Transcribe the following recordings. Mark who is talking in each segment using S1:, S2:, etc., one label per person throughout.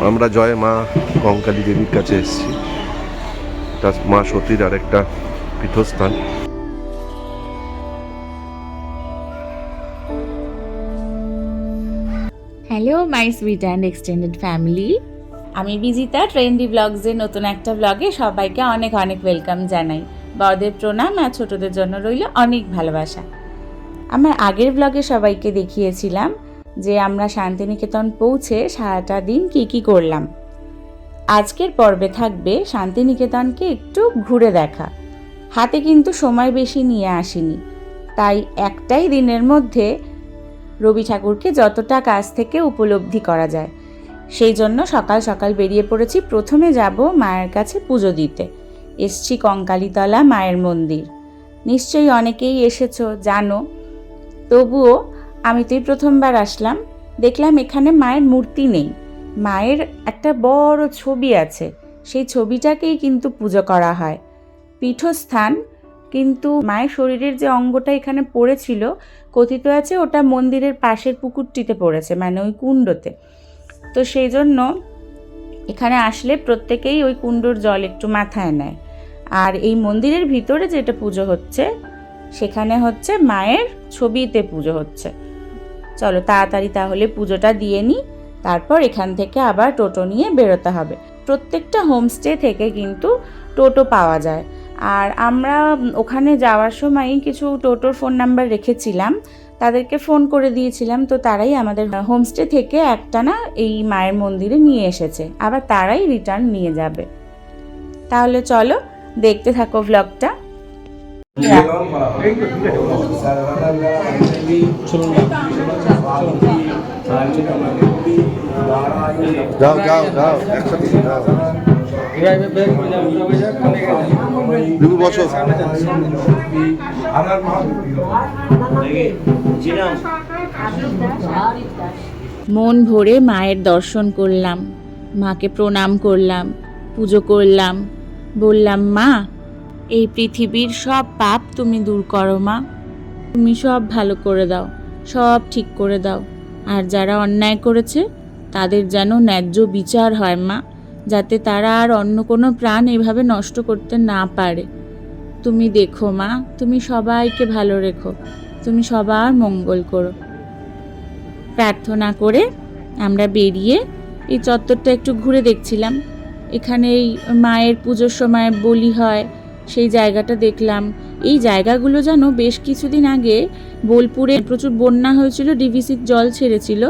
S1: আমরা জয় মা কঙ্কালী দেবীর কাছে এসেছি। এটা মা সতীর আর একটা পীঠস্থান।
S2: Hello my sweet and extended family, আমি বিজিতা। ট্রেন্ডি ব্লগসের নতুন একটা ব্লগে সবাইকে অনেক অনেক ওয়েলকাম জানাই। বড়দের প্রণাম আর ছোটদের জন্য রইল অনেক ভালোবাসা। আমার আগের ব্লগে সবাইকে দেখিয়েছিলাম যে আমরা শান্তিনিকেতন পৌঁছে সারাটা দিন কী করলাম। আজকের পর্বে থাকবে শান্তিনিকেতনকে একটু ঘুরে দেখা। হাতে কিন্তু সময় বেশি নিয়ে আসিনি, তাই একটাই দিনের মধ্যে রবি ঠাকুরকে যতটা কাছ থেকে উপলব্ধি করা যায় সেই জন্য সকাল সকাল বেরিয়ে পড়েছি। প্রথমে যাব মায়ের কাছে পুজো দিতে। এসছি কঙ্কালীতলা মায়ের মন্দির। নিশ্চয়ই অনেকেই এসেছো, জানো, তবুও আমি তো প্রথমবার আসলাম। দেখলাম এখানে মায়ের মূর্তি নেই, মায়ের একটা বড় ছবি আছে। সেই ছবিটাকেই কিন্তু পুজো করা হয়। পীঠস্থান, কিন্তু মায়ের শরীরের যে অঙ্গটা এখানে পড়েছিল, কথিত আছে ওটা মন্দিরের পাশের পুকুরটিতে পড়েছে, মানে ওই কুণ্ডতে। তো সেই জন্য এখানে আসলে প্রত্যেকেই ওই কুণ্ডর জল একটু মাথায় নেয়। আর এই মন্দিরের ভিতরে যেটা পুজো হচ্ছে সেখানে হচ্ছে মায়ের ছবিতে পুজো হচ্ছে। চলো তাড়াতাড়ি তাহলে পুজোটা দিয়ে নিই, তারপর এখান থেকে আবার টোটো নিয়ে বেরোতে হবে। প্রত্যেকটা হোমস্টে থেকে কিন্তু টোটো পাওয়া যায়। আর আমরা ওখানে যাওয়ার সময় কিছু টোটোর ফোন নাম্বার রেখেছিলাম, তাদেরকে ফোন করে দিয়েছিলাম। তো তারাই আমাদের হোমস্টে থেকে একটানা এই মায়ের মন্দিরে নিয়ে এসেছে, আবার তারাই রিটার্ন নিয়ে যাবে। তাহলে চলো দেখতে থাকো ব্লগটা।
S1: যাও যাও যাও, একসাথে যাও। বসো।
S2: মন ভরে মায়ের দর্শন করলাম, মাকে প্রণাম করলাম, পুজো করলাম। বললাম, মা, এই পৃথিবীর সব পাপ তুমি দূর করো মা, তুমি সব ভালো করে দাও, সব ঠিক করে দাও। আর যারা অন্যায় করেছে তাদের যেন ন্যায্য বিচার হয় মা, যাতে তারা আর অন্য কোনো প্রাণ এভাবে নষ্ট করতে না পারে। তুমি দেখো মা, তুমি সবাইকে ভালো রেখো, তুমি সবার মঙ্গল করো। প্রার্থনা করে আমরা বেরিয়ে এই চত্বরটা একটু ঘুরে দেখছিলাম। এখানে এই মায়ের পুজোর সময় বলি হয়, সেই জায়গাটা দেখলাম। এই জায়গাগুলো যেন বেশ কিছুদিন আগে বোলপুরে প্রচুর বন্যা হয়েছিল, ডিভিসির জল ছেড়েছিল,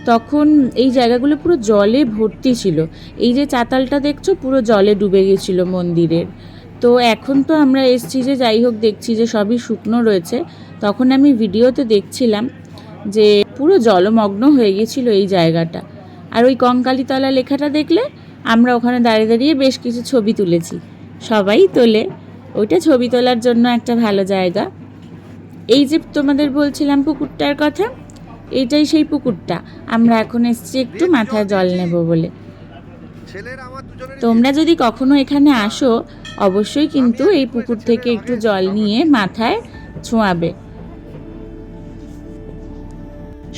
S2: তখন এই জায়গাগুলো পুরো জলে ভর্তি ছিল। এই যে চাতালটা দেখছো পুরো জলে ডুবে গেছিল মন্দিরের। তো এখন তো আমরা এসছি যে যাই হোক, দেখছি যে সবই শুকনো রয়েছে। তখন আমি ভিডিওতে দেখছিলাম যে পুরো জলমগ্ন হয়ে গেছিল এই জায়গাটা। আর ওই কঙ্কালীতলা লেখাটা দেখলে আমরা ওখানে দাঁড়িয়ে দাঁড়িয়ে বেশ কিছু ছবি তুলেছি। সবাই তোলে, ওইটা ছবি তোলার জন্য একটা ভালো জায়গা। এই যে তোমাদের বলছিলাম পুকুরটার কথা, এইটাই সেই পুকুরটা। আমরা এখন এসেছি একটু মাথায় জল নেব বলে। তোমরা যদি কখনো এখানে আসো অবশ্যই কিন্তু এই পুকুর থেকে একটু জল নিয়ে মাথায় ছোঁয়াবে।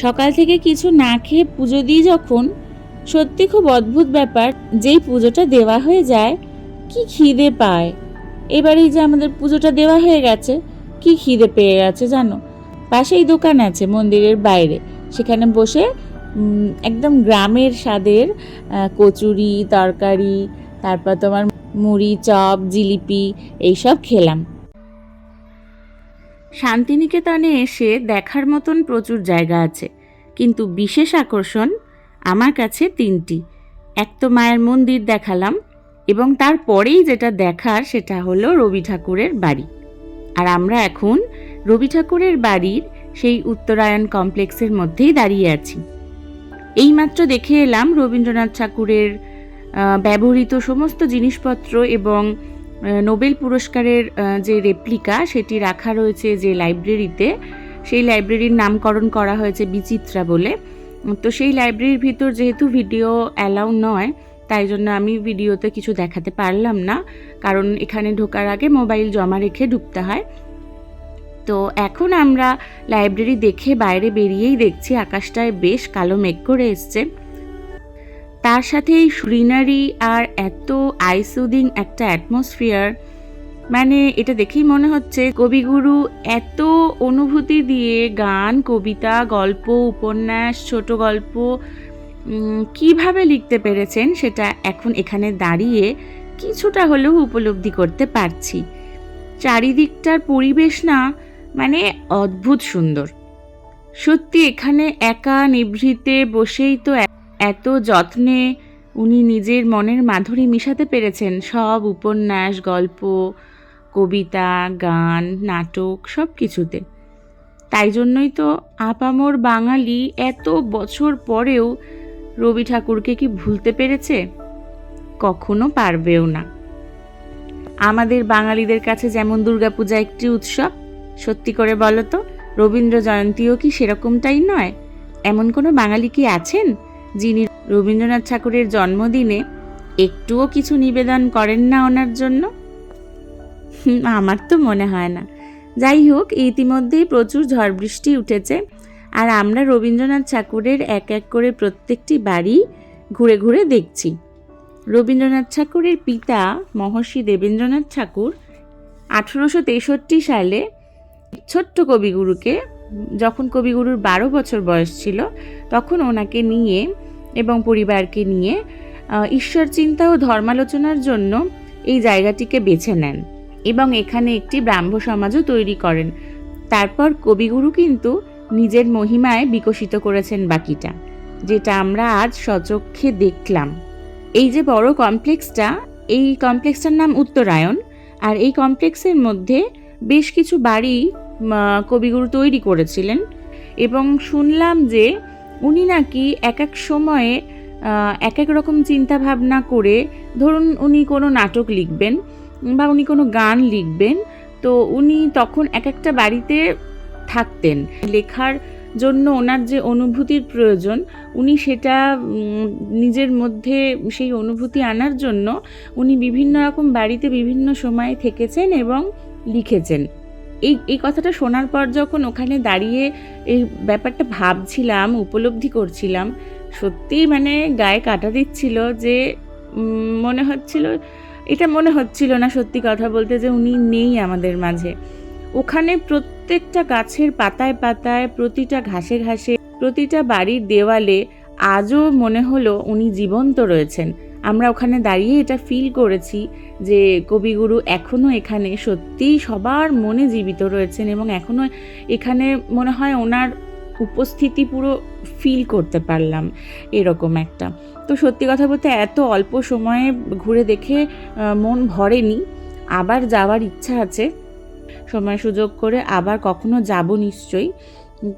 S2: সকাল থেকে কিছু না খেয়ে পুজো দিই যখন, সত্যি খুব অদ্ভুত ব্যাপার, যেই পুজোটা দেওয়া হয়ে যায় কি খিদে পায়। এবারে যে আমাদের পুজোটা দেওয়া হয়ে গেছে, কি খিদে পেয়ে গেছে জানো। পাশেই দোকান আছে মন্দিরের বাইরে, সেখানে বসে একদম গ্রামের স্বাদের কচুরি, তরকারি, তারপর তোমার মুড়ি, চপ, জিলিপি এইসব খেলাম। শান্তিনিকেতনে এসে দেখার মতন প্রচুর জায়গা আছে, কিন্তু বিশেষ আকর্ষণ আমার কাছে তিনটি। এক তো মায়ের মন্দির দেখালাম, এবং তারপরেই যেটা দেখার সেটা হলো রবি ঠাকুরের বাড়ি। আর আমরা এখন রবি ঠাকুরের বাড়ির সেই উত্তরায়ণ কমপ্লেক্সের মধ্যেই দাঁড়িয়ে আছি। এইমাত্র দেখে এলাম রবীন্দ্রনাথ ঠাকুরের ব্যবহৃত সমস্ত জিনিসপত্র এবং নোবেল পুরস্কারের যে রেপ্লিকা সেটি রাখা রয়েছে যে লাইব্রেরিতে, সেই লাইব্রেরির নামকরণ করা হয়েছে বিচিত্রা বলে। তো সেই লাইব্রেরির ভিতর যেহেতু ভিডিও অ্যালাউ নয়, তাই জন্য আমি ভিডিওতে কিছু দেখাতে পারলাম না, কারণ এখানে ঢোকার আগে মোবাইল জমা রেখে ঢুকতে হয়। তো এখন আমরা লাইব্রেরি দেখে বাইরে বেরিয়েই দেখছি আকাশটায় বেশ কালো মেঘ করে এসছে। তার সাথে এই গ্রিনারি আর এত আইসুদিং একটা অ্যাটমসফিয়ার, মানে এটা দেখেই মনে হচ্ছে কবিগুরু এত অনুভূতি দিয়ে গান, কবিতা, গল্প, উপন্যাস, ছোট গল্প কিভাবে লিখতে পেরেছেন সেটা এখন এখানে দাঁড়িয়ে কিছুটা হলেও উপলব্ধি করতে পারছি। চারিদিকটার পরিবেশ না মানে অদ্ভুত সুন্দর। সত্যি এখানে একা নিভৃতে বসেই তো এত যত্নে উনি নিজের মনের মাধুরী মিশাতে পেরেছেন সব উপন্যাস, গল্প, কবিতা, গান, নাটক সব কিছুতে। তাই জন্যই তো আপামর বাঙালি এত বছর পরেও রবি ঠাকুরকে কি ভুলতে পেরেছে? কখনো পারবেও না। আমাদের বাঙালিদের কাছে যেমন দুর্গাপূজা একটি উৎসব, সত্যি করে বলো তো রবীন্দ্র জয়ন্তীও কি সেরকমটাই নয়? এমন কোনো বাঙালি কি আছেন যিনি রবীন্দ্রনাথ ঠাকুরের জন্মদিনে একটুও কিছু নিবেদন করেন না ওনার জন্য? আমার তো মনে হয় না। যাই হোক, ইতিমধ্যেই প্রচুর ঝড় বৃষ্টি উঠেছে, আর আমরা রবীন্দ্রনাথ ঠাকুরের এক এক করে প্রত্যেকটি বাড়ি ঘুরে ঘুরে দেখছি। রবীন্দ্রনাথ ঠাকুরের পিতা মহর্ষি দেবেন্দ্রনাথ ঠাকুর 1863 সালে ছোট্ট কবিগুরুকে, যখন কবিগুরুর 12 বছর বয়স ছিল, তখন ওনাকে নিয়ে এবং পরিবারকে নিয়ে ঈশ্বর চিন্তা ও ধর্মালোচনার জন্য এই জায়গাটিকে বেছে নেন এবং এখানে একটি ব্রাহ্ম সমাজও তৈরি করেন। তারপর কবিগুরু কিন্তু নিজের মহিমায় বিকশিত করেছেন বাকিটা, যেটা আমরা আজ সচক্ষে দেখলাম। এই যে বড় কমপ্লেক্সটা, এই কমপ্লেক্সটার নাম উত্তরায়ণ, আর এই কমপ্লেক্সের মধ্যে বেশ কিছু বাড়ি কবিগুরু তৈরি করেছিলেন এবং শুনলাম যে উনি নাকি এক এক সময়ে এক এক রকম চিন্তা ভাবনা করে, ধরুন উনি কোনো নাটক লিখবেন বা উনি কোনো গান লিখবেন, তো উনি তখন এক একটা বাড়িতে থাকতেন। লেখার জন্য ওনার যে অনুভূতির প্রয়োজন, উনি সেটা নিজের মধ্যে সেই অনুভূতি আনার জন্য উনি বিভিন্ন রকম বাড়িতে বিভিন্ন সময়ে থেকেছেন এবং লিখেছেন। এই কথাটা শোনার পর যখন ওখানে দাঁড়িয়ে এই ব্যাপারটা ভাবছিলাম, উপলব্ধি করছিলাম, সত্যিই মানে গায়ে কাঁটা দিচ্ছিল যে মনে হচ্ছিল না সত্যি কথা বলতে যে উনি নেই আমাদের মাঝে। ওখানে প্রত্যেকটা গাছের পাতায় পাতায়, প্রতিটা ঘাসে ঘাসে, প্রতিটা বাড়ির দেওয়ালে আজও মনে হলো উনি জীবন্ত রয়েছেন। আমরা ওখানে দাঁড়িয়ে এটা ফিল করেছি যে কবিগুরু এখনও এখানে সত্যিই সবার মনে জীবিত রয়েছেন এবং এখনও এখানে মনে হয় ওনার উপস্থিতি পুরো ফিল করতে পারলাম, এরকম একটা। তো সত্যি কথা বলতে এত অল্প সময়ে ঘুরে দেখে মন ভরেনি, আবার যাওয়ার ইচ্ছা আছে, সময় সুযোগ করে আবার কখনো যাব নিশ্চয়ই।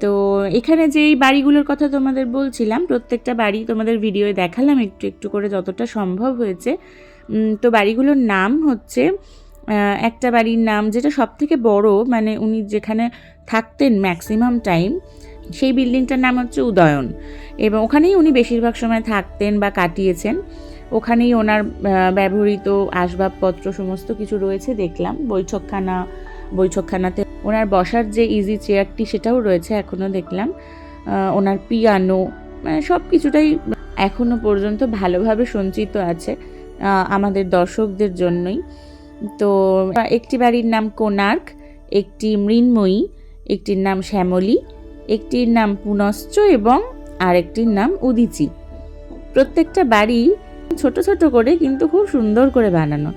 S2: তো এখানে যে এই বাড়িগুলোর কথা তোমাদের বলছিলাম, প্রত্যেকটা বাড়ি তোমাদের ভিডিওয়ে দেখালাম একটু একটু করে যতটা সম্ভব হয়েছে। তো বাড়িগুলোর নাম হচ্ছে, একটা বাড়ির নাম যেটা সব থেকে বড়, মানে উনি যেখানে থাকতেন ম্যাক্সিমাম টাইম, সেই বিল্ডিংটার নাম হচ্ছে উদয়ন, এবং ওখানেই উনি বেশিরভাগ সময় থাকতেন বা কাটিয়েছেন। ওখানেই ওনার ব্যবহৃত আসবাবপত্র সমস্ত কিছু রয়েছে দেখলাম। বৈঠকখানাতে ওনার বসার যে ইজি চেয়ারটি সেটাও রয়েছে এখনও দেখলাম। ওনার পিয়ানো, মানে সব কিছুটাই এখনও পর্যন্ত ভালোভাবে সঞ্চিত আছে আমাদের দর্শকদের জন্যই। তো একটি বাড়ির নাম কোণার্ক, একটি মৃন্ময়ী, একটির নাম শ্যামলী, একটির নাম পুনশ্চ এবং আরেকটির নাম উদিচি। প্রত্যেকটা বাড়ি ছোট ছোট করে কিন্তু খুব সুন্দর করে বানানো।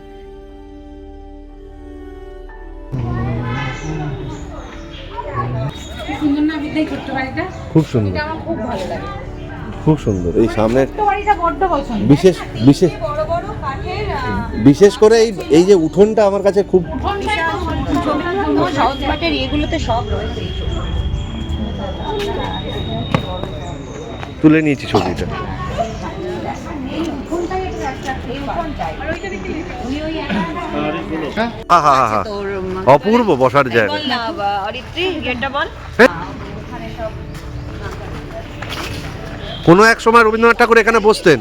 S1: খুব সুন্দর,
S3: খুব ভালো লাগে,
S1: খুব সুন্দর। এই সামনে
S3: বাড়িটা বড্ড পছন্দ।
S1: বিশেষ করে এই যে উঠোনটা আমার কাছে খুব
S3: সাউথ পার্টের এগুলোতে সব রয়েছে।
S1: তুলে নিয়েছি ছবিটা। অপূর্ব বসার জায়গা। কোনো এক সময় রবীন্দ্রনাথ ঠাকুর এখানে বসতেন।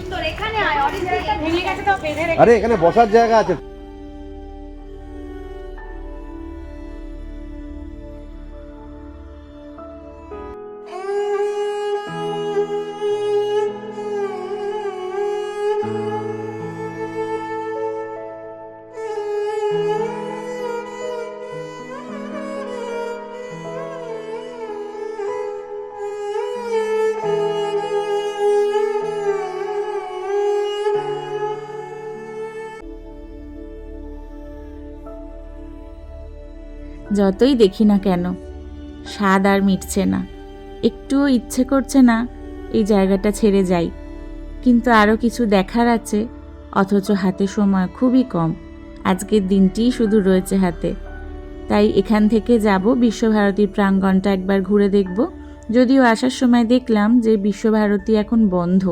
S1: আরে এখানে বসার জায়গা আছে।
S2: যতই দেখি না কেন স্বাদ আর মিটছে না, একটুও ইচ্ছে করছে না এই জায়গাটা ছেড়ে যাই। কিন্তু আরও কিছু দেখার আছে, অথচ হাতে সময় খুবই কম। আজকের দিনটিই শুধু রয়েছে হাতে, তাই এখান থেকে যাব বিশ্বভারতীর প্রাঙ্গণটা একবার ঘুরে দেখব। যদিও আসার সময় দেখলাম যে বিশ্বভারতী এখন বন্ধ,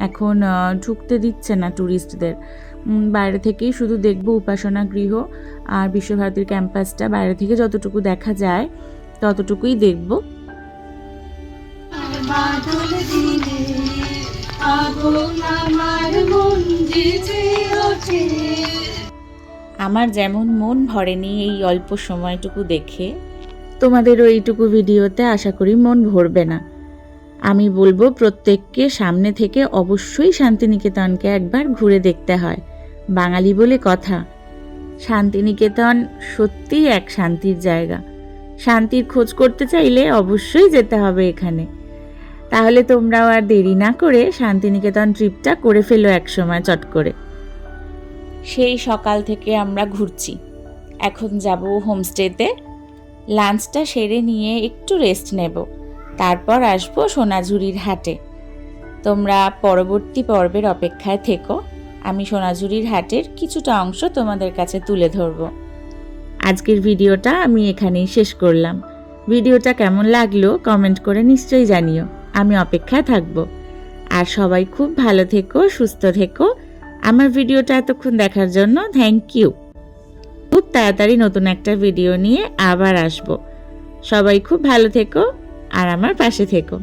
S2: এখন ঢুকতে দিচ্ছে না ট্যুরিস্টদের। বাইরে থেকেই শুধু দেখব উপাসনা গৃহ আর বিশ্বভারতীর ক্যাম্পাসটা, বাইরে থেকে যতটুকু দেখা যায় ততটুকুই দেখব। আমার যেমন মন ভরেনি এই অল্প সময়টুকু দেখে, তোমাদেরও এইটুকু ভিডিওতে আশা করি মন ভরবে না। আমি বলবো প্রত্যেককে সামনে থেকে অবশ্যই শান্তিনিকেতনকে একবার ঘুরে দেখতে হয়। বাঙালি বলে কথা, শান্তিনিকেতন সত্যিই এক শান্তির জায়গা। শান্তির খোঁজ করতে চাইলে অবশ্যই যেতে হবে এখানে। তাহলে তোমরাও আর দেরি না করে শান্তিনিকেতন ট্রিপটা করে ফেলো একসময় চট করে। সেই সকাল থেকে আমরা ঘুরছি, এখন যাব হোমস্টেতে। লাঞ্চটা সেরে নিয়ে একটু রেস্ট নেব, তারপর আসবো সোনাঝুরির হাটে। তোমরা পরবর্তী পর্বের অপেক্ষায় থেকো, আমি সোনাঝুরির হাটের কিছুটা অংশ তোমাদের কাছে তুলে ধরব। আজকের ভিডিওটা আমি এখানেই শেষ করলাম। ভিডিওটা কেমন লাগলো কমেন্ট করে নিশ্চয়ই জানিও, আমি অপেক্ষায় থাকবো। আর সবাই খুব ভালো থেকো, সুস্থ থেকো। আমার ভিডিওটা এতক্ষণ দেখার জন্য থ্যাংক ইউ। খুব তাড়াতাড়ি নতুন একটা ভিডিও নিয়ে আবার আসবো। সবাই খুব ভালো থেকো আর আমার পাশে থেকো।